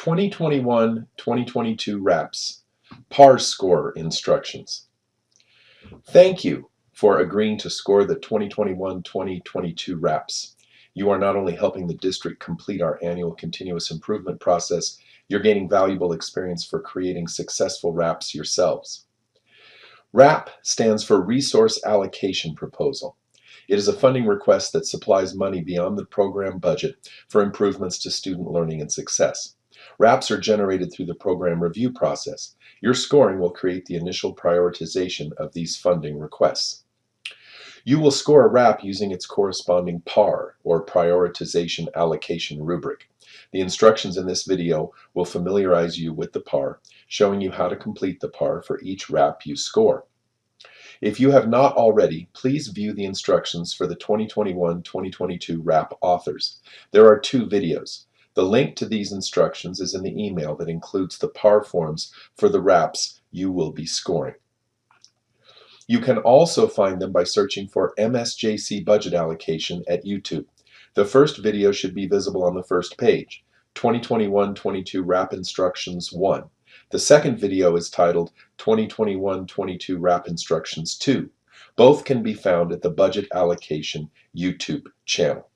2021-2022 RAPS PAR Score Instructions. Thank you for agreeing to score the 2021-2022 RAPS. You are not only helping the district complete our annual continuous improvement process, you're gaining valuable experience for creating successful RAPs yourselves. RAP stands for Resource Allocation Proposal. It is a funding request that supplies money beyond the program budget for improvements to student learning and success. RAPs are generated through the program review process. Your scoring will create the initial prioritization of these funding requests. You will score a RAP using its corresponding PAR, or Prioritization Allocation Rubric. The instructions in this video will familiarize you with the PAR, showing you how to complete the PAR for each RAP you score. If you have not already, please view the instructions for the 2021-2022 RAP authors. There are 2 videos. The link to these instructions is in the email that includes the PAR forms for the RAPs you will be scoring. You can also find them by searching for MSJC Budget Allocation at YouTube. The first video should be visible on the first page, 2021-22 RAP Instructions 1. The second video is titled 2021-22 RAP Instructions 2. Both can be found at the Budget Allocation YouTube channel.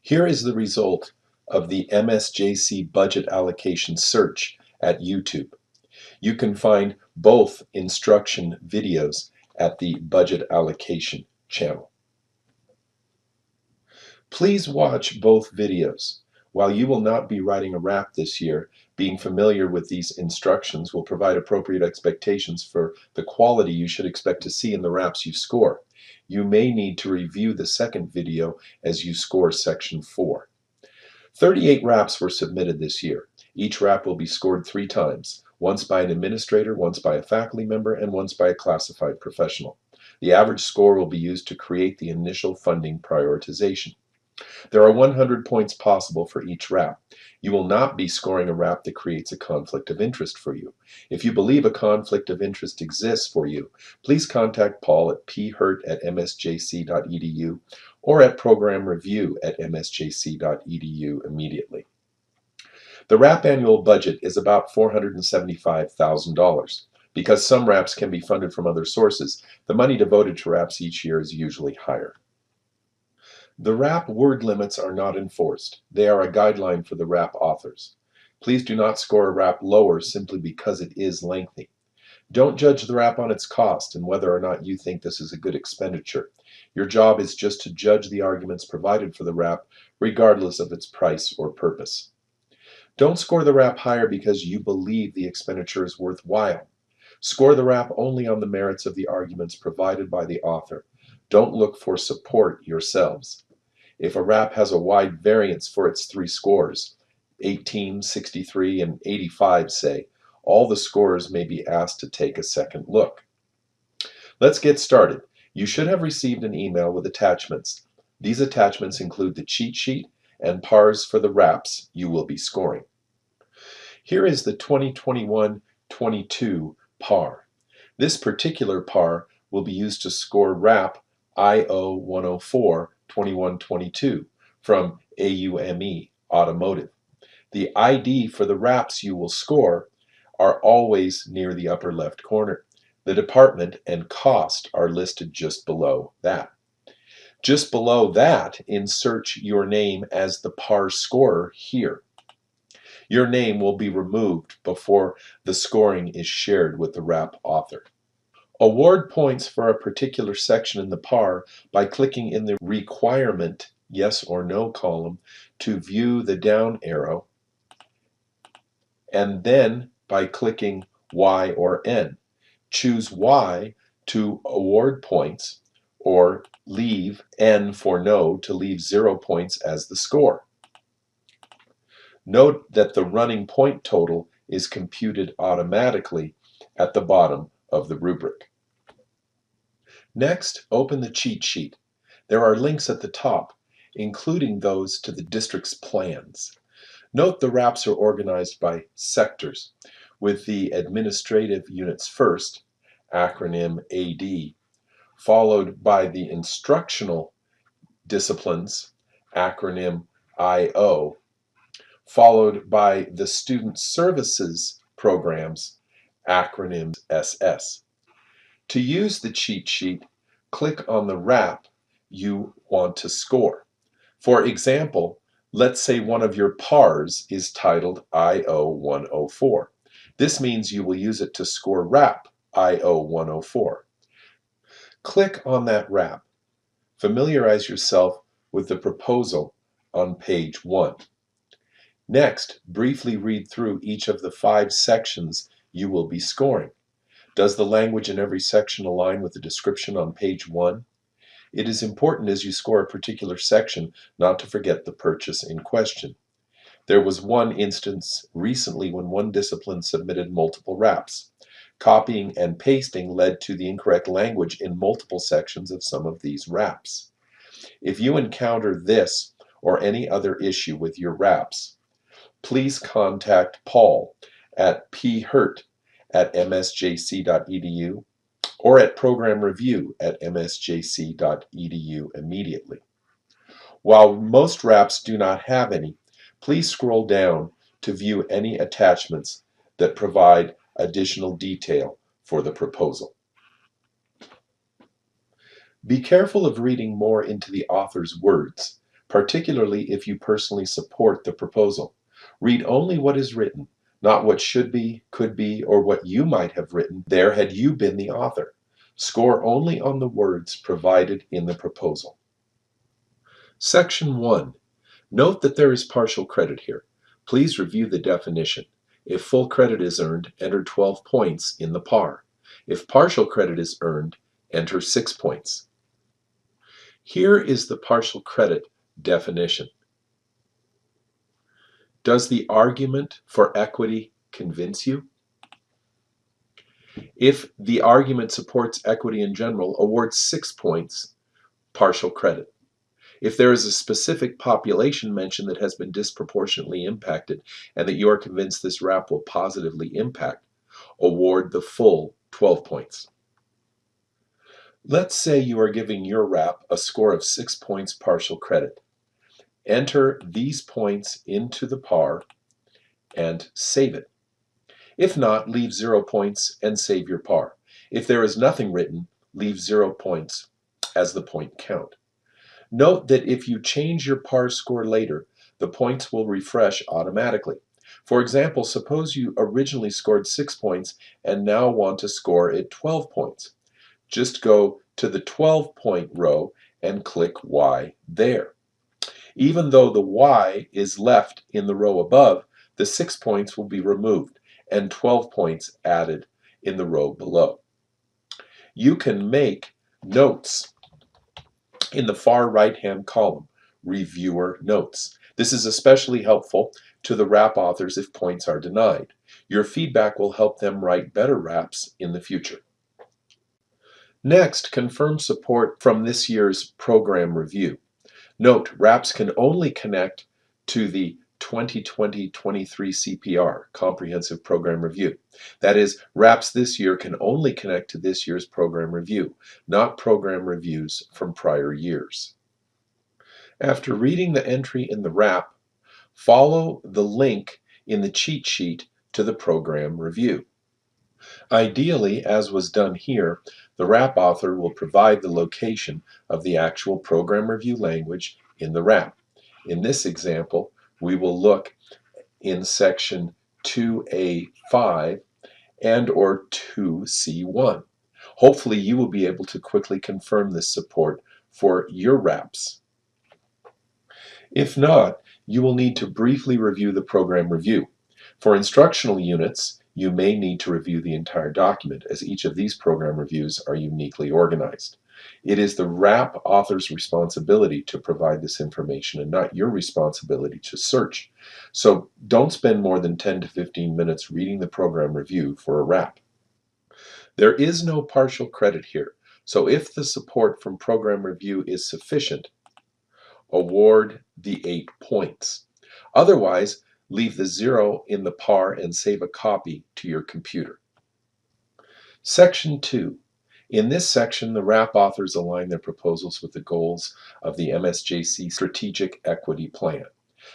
Here is the result of the MSJC Budget Allocation search at YouTube. You can find both instruction videos at the Budget Allocation channel. Please watch both videos. While you will not be writing a RAP this year, being familiar with these instructions will provide appropriate expectations for the quality you should expect to see in the RAPs you score. You may need to review the second video as you score Section 4. 38 RAPs were submitted this year. Each RAP will be scored 3 times, once by an administrator, once by a faculty member, and once by a classified professional. The average score will be used to create the initial funding prioritization. There are 100 points possible for each RAP. You will not be scoring a RAP that creates a conflict of interest for you. If you believe a conflict of interest exists for you, please contact Paul at phurt@msjc.edu or at programreview@msjc.edu immediately. The RAP annual budget is about $475,000. Because some RAPs can be funded from other sources, the money devoted to RAPs each year is usually higher. The RAP word limits are not enforced. They are a guideline for the RAP authors. Please do not score a RAP lower simply because it is lengthy. Don't judge the RAP on its cost and whether or not you think this is a good expenditure. Your job is just to judge the arguments provided for the RAP, regardless of its price or purpose. Don't score the RAP higher because you believe the expenditure is worthwhile. Score the RAP only on the merits of the arguments provided by the author. Don't look for support yourselves. If a RAP has a wide variance for its 3 scores, 18, 63, and 85 say, all the scorers may be asked to take a second look. Let's get started. You should have received an email with attachments. These attachments include the cheat sheet and PARs for the RAPs you will be scoring. Here is the 2021-22 PAR. This particular PAR will be used to score RAP IO 104 2122 from AUME Automotive. The ID for the RAPs you will score are always near the upper left corner. The department and cost are listed just below that. Just below that, insert your name as the PAR scorer here. Your name will be removed before the scoring is shared with the RAP author. Award points for a particular section in the PAR by clicking in the Requirement Yes or No column to view the down arrow, and then by clicking Y or N. Choose Y to award points, or leave N for No to leave 0 points as the score. Note that the running point total is computed automatically at the bottom of the rubric. Next, open the cheat sheet. There are links at the top, including those to the district's plans. Note the RAPs are organized by sectors, with the administrative units first, acronym AD, followed by the instructional disciplines, acronym IO, followed by the Student Services Programs, acronym SS. To use the cheat sheet, click on the RAP you want to score. For example, let's say one of your PARs is titled IO104. This means you will use it to score RAP IO104. Click on that RAP. Familiarize yourself with the proposal on page 1. Next, briefly read through each of the 5 sections you will be scoring. Does the language in every section align with the description on page 1? It is important as you score a particular section not to forget the purchase in question. There was one instance recently when one discipline submitted multiple RAPs. Copying and pasting led to the incorrect language in multiple sections of some of these RAPs. If you encounter this or any other issue with your RAPs, please contact Paul at phurt@msjc.edu or at programreview@msjc.edu immediately. While most RAPs do not have any, please scroll down to view any attachments that provide additional detail for the proposal. Be careful of reading more into the author's words, particularly if you personally support the proposal. Read only what is written, not what should be, could be, or what you might have written there had you been the author. Score only on the words provided in the proposal. Section 1. Note that there is partial credit here. Please review the definition. If full credit is earned, enter 12 points in the PAR. If partial credit is earned, enter 6 points. Here is the partial credit definition. Does the argument for equity convince you? If the argument supports equity in general, award 6 points, partial credit. If there is a specific population mentioned that has been disproportionately impacted and that you are convinced this RAP will positively impact, award the full 12 points. Let's say you are giving your RAP a score of 6 points partial credit. Enter these points into the PAR and save it. If not, leave 0 points and save your PAR. If there is nothing written, leave 0 points as the point count. Note that if you change your PAR score later, the points will refresh automatically. For example, suppose you originally scored 6 points and now want to score at 12 points. Just go to the 12-point row and click Y there. Even though the Y is left in the row above, the 6 points will be removed and 12 points added in the row below. You can make notes in the far right-hand column, Reviewer Notes. This is especially helpful to the RAP authors if points are denied. Your feedback will help them write better RAPs in the future. Next, confirm support from this year's program review. Note, RAPs can only connect to the 2020-23 CPR, Comprehensive Program Review. That is, RAPs this year can only connect to this year's program review, not program reviews from prior years. After reading the entry in the RAP, follow the link in the cheat sheet to the program review. Ideally, as was done here, the RAP author will provide the location of the actual program review language in the RAP. In this example, we will look in section 2A5 and or 2C1. Hopefully you will be able to quickly confirm this support for your RAPs. If not, you will need to briefly review the program review. For instructional units, you may need to review the entire document, as each of these program reviews are uniquely organized. It is the RAP author's responsibility to provide this information and not your responsibility to search. So don't spend more than 10 to 15 minutes reading the program review for a RAP. There is no partial credit here, so if the support from program review is sufficient, award the 8 points. Otherwise, leave the 0 in the PAR and save a copy to your computer. Section 2. In this section, the RAP authors align their proposals with the goals of the MSJC Strategic Equity Plan.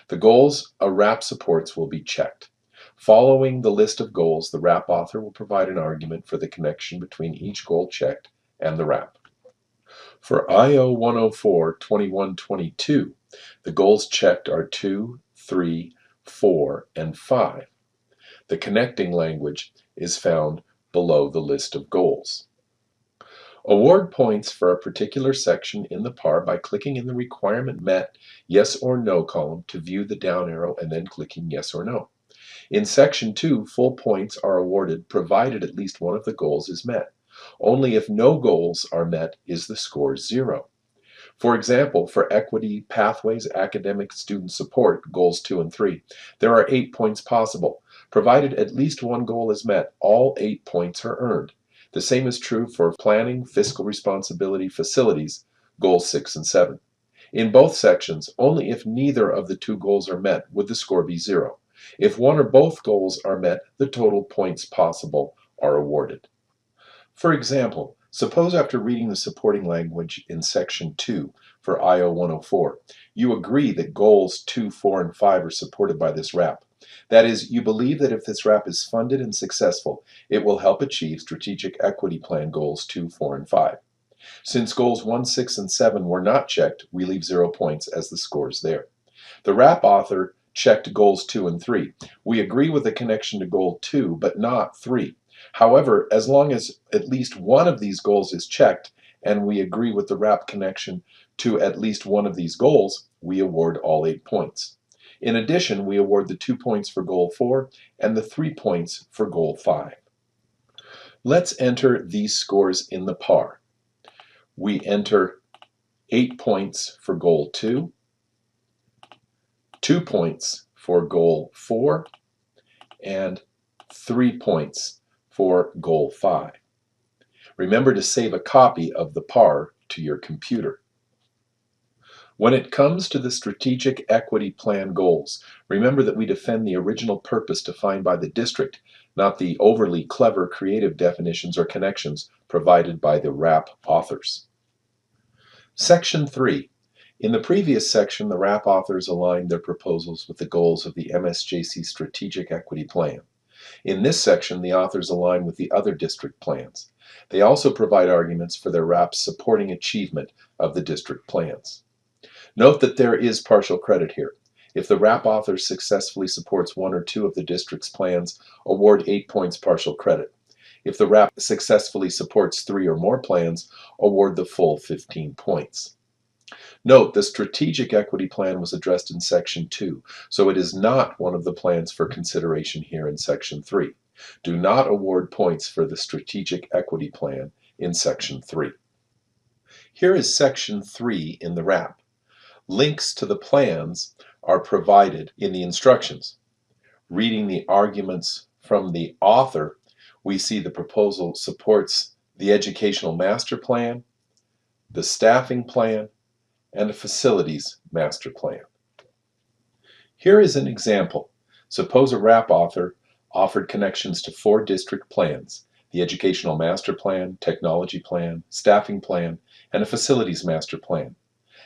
The goals a RAP supports will be checked. Following the list of goals, the RAP author will provide an argument for the connection between each goal checked and the RAP. For IO 104 2122, the goals checked are 2, 3, 4, and 5. The connecting language is found below the list of goals. Award points for a particular section in the PAR by clicking in the requirement met yes or no column to view the down arrow and then clicking yes or no. In Section 2, full points are awarded provided at least one of the goals is met. Only if no goals are met is the score 0. For example, for Equity, Pathways, Academic Student Support, Goals 2 and 3, there are 8 points possible. Provided at least one goal is met, all 8 points are earned. The same is true for Planning, Fiscal Responsibility, Facilities, Goals 6 and 7. In both sections, only if neither of the 2 goals are met would the score be 0. If one or both goals are met, the total points possible are awarded. For example, suppose after reading the supporting language in Section 2 for IO 104, you agree that goals 2, 4, and 5 are supported by this RAP. That is, you believe that if this RAP is funded and successful, it will help achieve Strategic Equity Plan goals 2, 4, and 5. Since goals 1, 6, and 7 were not checked, we leave 0 points as the scores there. The RAP author checked goals 2 and 3. We agree with the connection to goal 2, but not 3. However, as long as at least one of these goals is checked, and we agree with the RAP connection to at least one of these goals, we award all 8 points. In addition, we award the 2 points for goal 4 and the 3 points for goal 5. Let's enter these scores in the PAR. We enter 8 points for goal 2, 2 points for goal 4, and 3 points for goal 5. Remember to save a copy of the PAR to your computer. When it comes to the Strategic Equity Plan goals, remember that we defend the original purpose defined by the district, not the overly clever creative definitions or connections provided by the RAP authors. Section 3. In the previous section, the RAP authors aligned their proposals with the goals of the MSJC Strategic Equity Plan. In this section, the authors align with the other district plans. They also provide arguments for their RAPs supporting achievement of the district plans. Note that there is partial credit here. If the RAP author successfully supports 1 or 2 of the district's plans, award 8 points partial credit. If the RAP successfully supports 3 or more plans, award the full 15 points. Note, the Strategic Equity Plan was addressed in Section 2, so it is not one of the plans for consideration here in Section 3. Do not award points for the Strategic Equity Plan in Section 3. Here is Section 3 in the RAP. Links to the plans are provided in the instructions. Reading the arguments from the author, we see the proposal supports the Educational Master Plan, the Staffing Plan, and a Facilities Master Plan. Here is an example. Suppose a RAP author offered connections to 4 district plans: the Educational Master Plan, Technology Plan, Staffing Plan, and a Facilities Master Plan.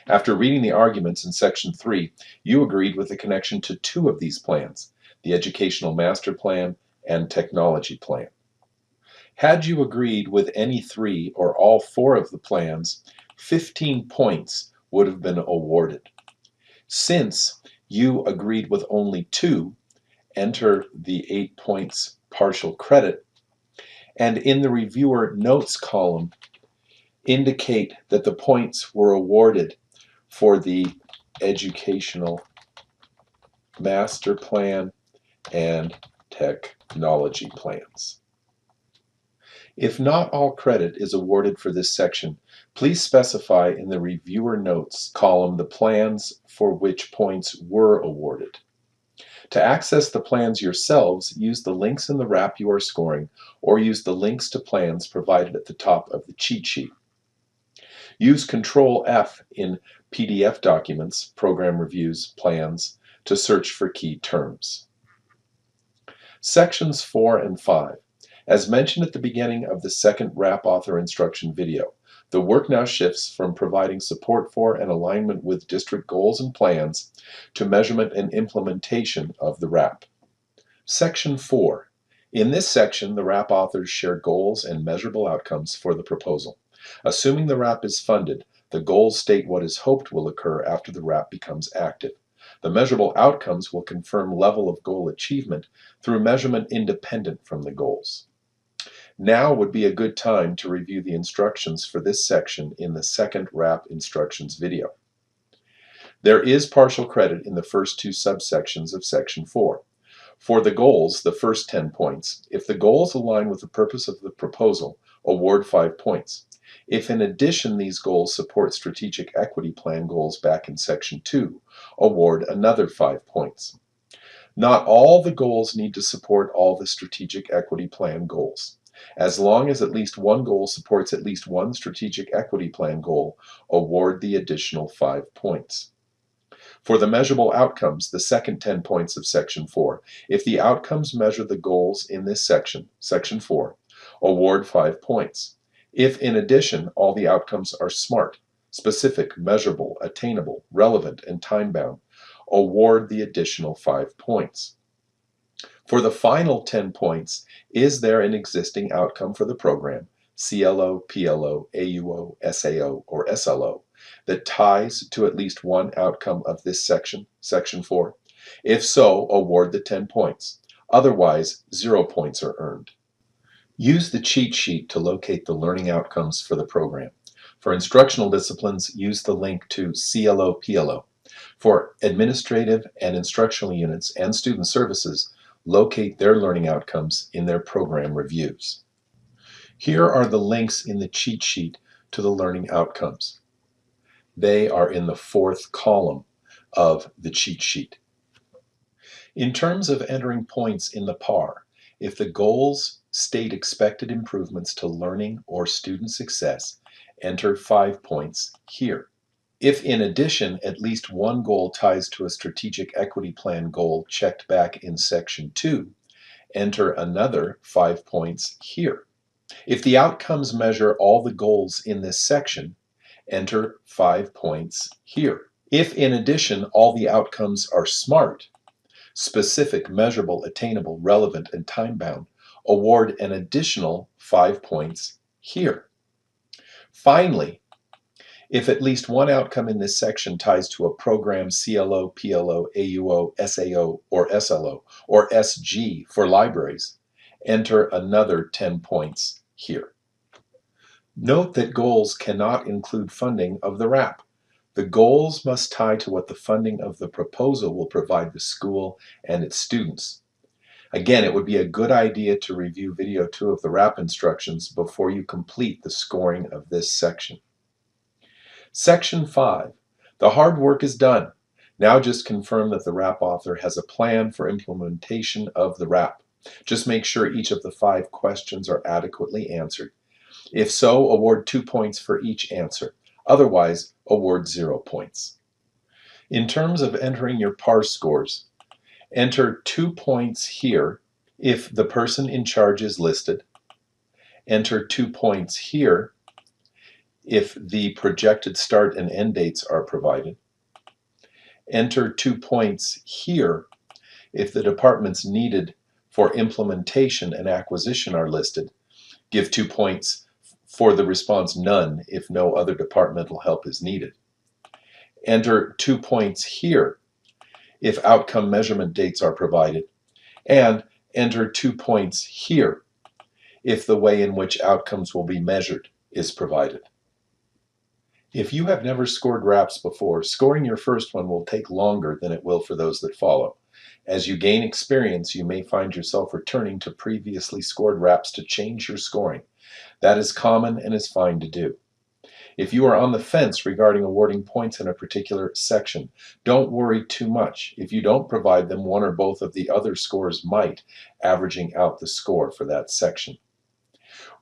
After reading the arguments in Section 3, you agreed with the connection to 2 of these plans: the Educational Master Plan and Technology Plan. Had you agreed with any 3 or all 4 of the plans, 15 points would have been awarded. Since you agreed with only 2, enter the 8 points partial credit, and in the reviewer notes column, indicate that the points were awarded for the Educational Master Plan and Technology Plans. If not all credit is awarded for this section, please specify in the reviewer notes column the plans for which points were awarded. To access the plans yourselves, use the links in the RAP you are scoring, or use the links to plans provided at the top of the cheat sheet. Use Control F in PDF documents, program reviews, plans, to search for key terms. Sections 4 and 5. As mentioned at the beginning of the second RAP author instruction video, The work now shifts from providing support for and alignment with district goals and plans to measurement and implementation of the RAP. Section 4. In this section, the RAP authors share goals and measurable outcomes for the proposal. Assuming the RAP is funded, the goals state what is hoped will occur after the RAP becomes active. The measurable outcomes will confirm level of goal achievement through measurement independent from the goals. Now would be a good time to review the instructions for this section in the second RAP instructions video. There is partial credit in the first two subsections of Section 4. For the goals, the first 10 points, if the goals align with the purpose of the proposal, award 5 points. If in addition these goals support strategic equity plan goals back in Section 2, award another 5 points. Not all the goals need to support all the strategic equity plan goals. As long as at least one goal supports at least one strategic equity plan goal, award the additional 5 points. For the measurable outcomes, the second 10 points of Section 4, if the outcomes measure the goals in this section, Section 4, award 5 points. If in addition all the outcomes are SMART, specific, measurable, attainable, relevant, and time-bound, award the additional 5 points. For the final 10 points, is there an existing outcome for the program, CLO, PLO, AUO, SAO, or SLO, that ties to at least one outcome of this section, Section 4? If so, award the 10 points. Otherwise, 0 points are earned. Use the cheat sheet to locate the learning outcomes for the program. For instructional disciplines, use the link to CLO, PLO. For administrative and instructional units and student services, locate their learning outcomes in their program reviews. Here are the links in the cheat sheet to the learning outcomes. They are in the fourth column of the cheat sheet. In terms of entering points in the PAR, if the goals state expected improvements to learning or student success, enter 5 points here. If in addition at least one goal ties to a strategic equity plan goal checked back in Section 2, enter another 5 points here. If the outcomes measure all the goals in this section, enter 5 points here. If in addition all the outcomes are SMART, specific, measurable, attainable, relevant, and time-bound, award an additional 5 points here. Finally, if at least one outcome in this section ties to a program CLO, PLO, AUO, SAO, or SLO, or SG for libraries, enter another 10 points here. Note that goals cannot include funding of the RAP. The goals must tie to what the funding of the proposal will provide the school and its students. Again, it would be a good idea to review video 2 of the RAP instructions before you complete the scoring of this section. Section 5. The hard work is done. Now just confirm that the RAP author has a plan for implementation of the RAP. Just make sure each of the 5 questions are adequately answered. If so, award 2 points for each answer. Otherwise, award 0 points. In terms of entering your PAR scores, enter 2 points here if the person in charge is listed. Enter 2 points here if the projected start and end dates are provided. Enter 2 points here if the departments needed for implementation and acquisition are listed. Give 2 points for the response none if no other departmental help is needed. Enter 2 points here if outcome measurement dates are provided. And enter 2 points here if the way in which outcomes will be measured is provided. If you have never scored RAPs before, scoring your first one will take longer than it will for those that follow. As you gain experience, you may find yourself returning to previously scored RAPs to change your scoring. That is common and is fine to do. If you are on the fence regarding awarding points in a particular section, don't worry too much. If you don't provide them, one or both of the other scores might, averaging out the score for that section.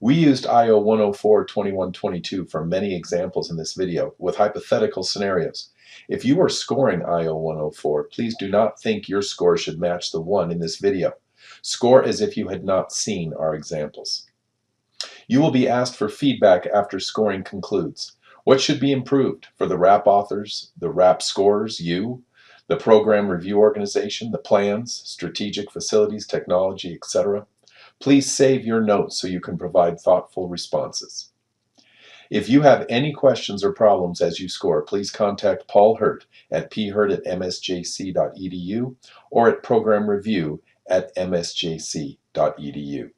We used IO 104, 21, 22 for many examples in this video with hypothetical scenarios. If you are scoring IO 104, please do not think your score should match the one in this video. Score as if you had not seen our examples. You will be asked for feedback after scoring concludes. What should be improved for the RAP authors, the RAP scorers, you, the program review organization, the plans, strategic facilities, technology, etc.? Please save your notes so you can provide thoughtful responses. If you have any questions or problems as you score, please contact Paul Hurt at phurt@msjc.edu or at programreview@msjc.edu.